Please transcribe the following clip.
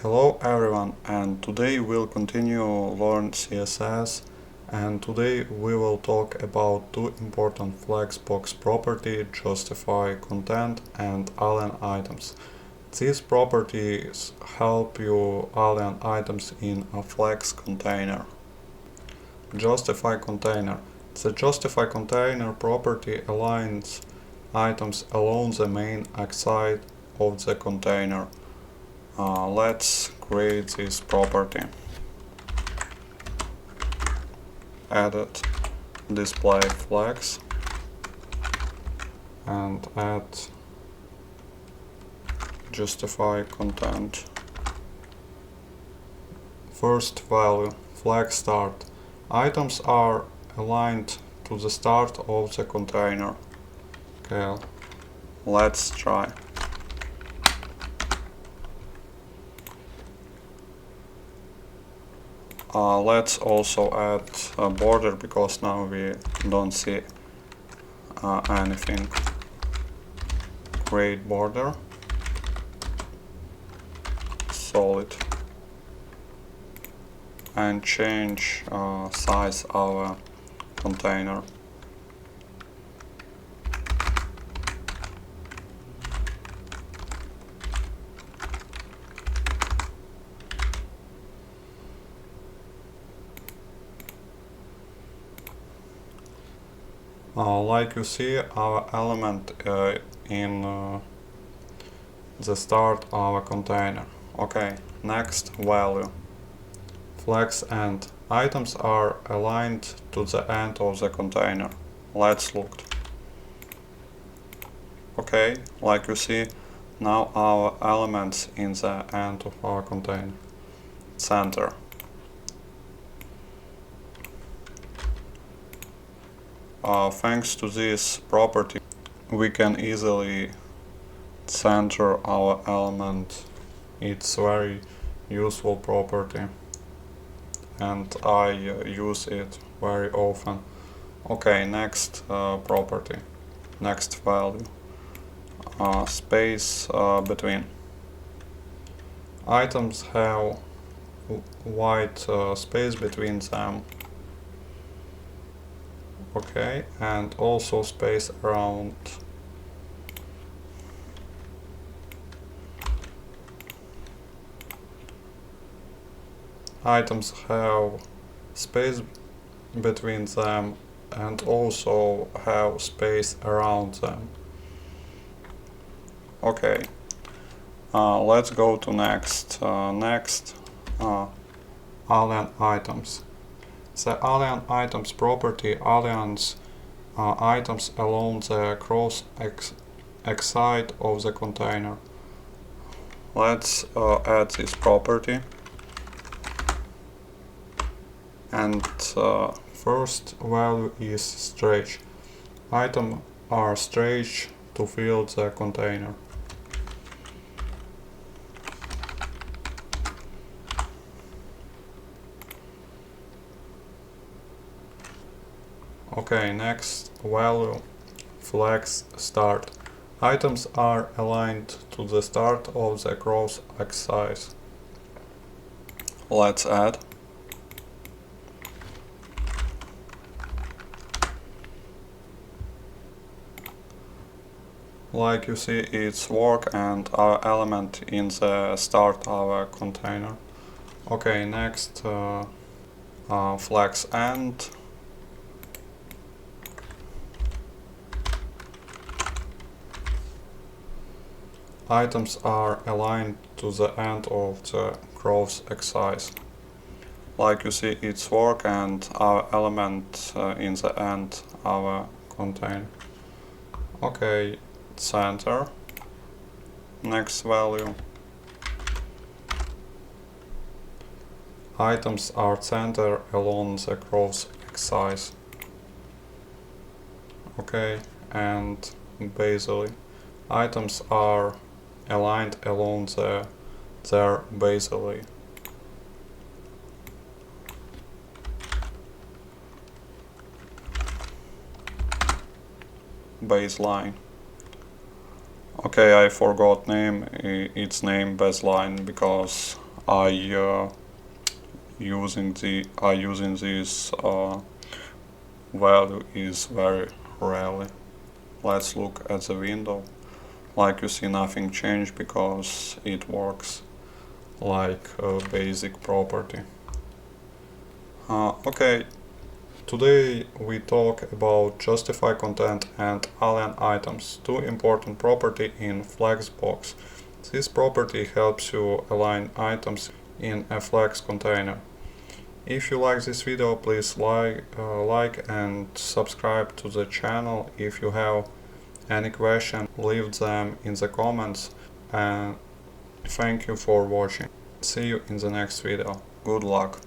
Hello everyone, and today we'll continue learn CSS, and today we will talk about two important Flexbox property: justify content and align items. These properties help you align items in a Flex container. Justify container. The justify container property aligns items along the main axis of the container. Let's create this property. Edit display flex and add justify content. First value, flex start. Items are aligned to the start of the container. Okay, let's try. Let's also add a border because now we don't see anything. Create border, solid, and change size of container. Like you see, our element in the start of our container. Okay, next value. Flex end. Items are aligned to the end of the container. Let's look. Okay, like you see, now our elements in the end of our container. Center. Thanks to this property, we can easily center our element. It's very useful property, and I use it very often. Okay, next property, next value, space between. Items have white space between them. Okay, and also space around. Items have space between them and also have space around them. Okay, let's go to next. Align items. The align items property aligns items along the cross axis of the container. Let's add this property. And first value is stretch. Items are stretched to fill the container. Okay, next value, flex start. Items are aligned to the start of the cross axis. Let's add. Like you see, it's work and our element in the start of a container. Okay, next flex end. Items are aligned to the end of the cross axis. Like you see, it's work and our element in the end of a container. Okay, center. Next value. Items are centered along the cross axis. Okay, and basally, items are aligned along their basally. Baseline. Okay, I forgot name its name baseline because I using this value is very rarely. Let's look at the window. Like you see, nothing changed because it works like a basic property. Okay, today we talk about justify content and align items, two important property in Flexbox. This property helps you align items in a Flex container. If you like this video, please like and subscribe to the channel. If you have any question, leave them in the comments, and thank you for watching. See you in the next video. Good luck.